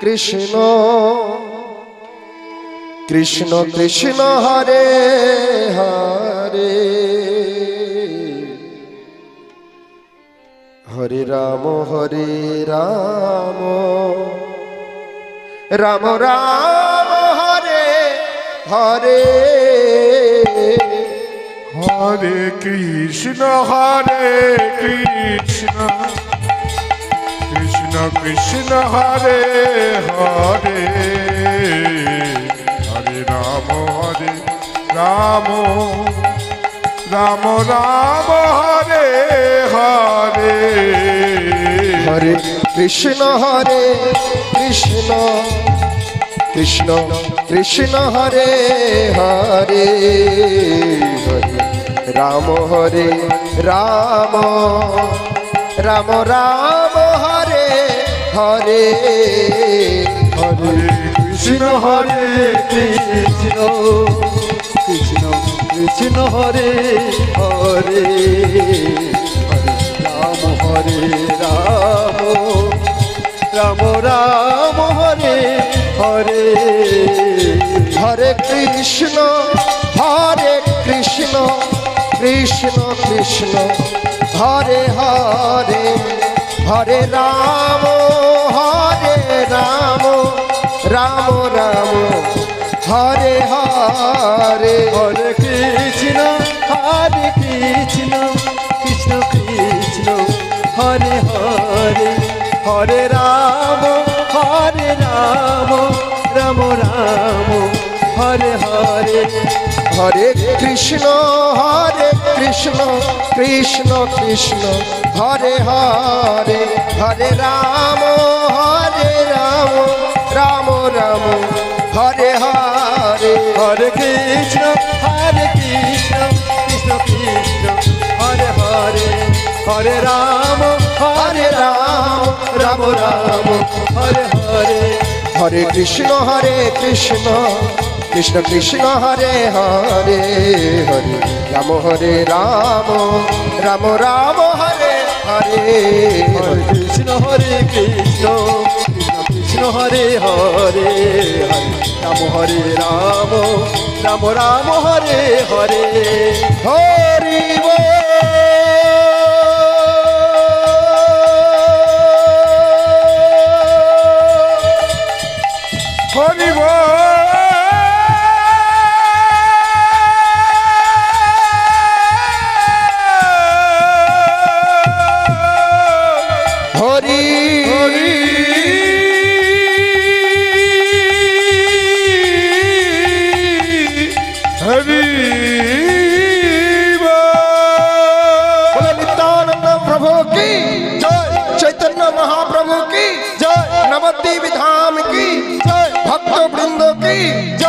কৃষ্ণ কৃষ্ণ কৃষ্ণ হরে হরে হরে রাম রাম রাম হরে হরে হরে কৃষ্ণ কৃষ্ণ কৃষ্ণ হরে হরে হরে রাম রাম রাম হরে হরে হরে কৃষ্ণ কৃষ্ণ কৃষ্ণ কৃষ্ণ হরে হরে হরে রাম রাম রাম রাম হরে হরে হরে কৃষ্ণ কৃষ্ণ কৃষ্ণ কৃষ্ণ হরে হরে হরে রাম রাম রাম হরে হরে হরে কৃষ্ণ কৃষ্ণ কৃষ্ণ কৃষ্ণ হরে হরে হরে রাম রাম রাম হরে হরে হরে কৃষ্ণ কৃষ্ণ কৃষ্ণ কৃষ্ণ হরে হরে হরে রাম রাম রাম হরে হরে হরে কৃষ্ণ কৃষ্ণ কৃষ্ণ কৃষ্ণ হরে হরে হরে রাম রাম রাম হরে হরে হরে কৃষ্ণ কৃষ্ণ কৃষ্ণ হরে হরে হরে রাম রাম রাম হরে হরে হরে কৃষ্ণ কৃষ্ণ কৃষ্ণ কৃষ্ণ হরে হরে হরে রাম রাম রাম হরে হরে হরে কৃষ্ণ কৃষ্ণ কৃষ্ণ হরে হরে হরে রাম রাম হরে হরে হরি হরি হরি হরি হরি बोले नित्यानंद प्रभु की जय, चैतन्य महाप्रभु की जय, नवद्वीप धाम की जय, भक्त वृंदों की जय।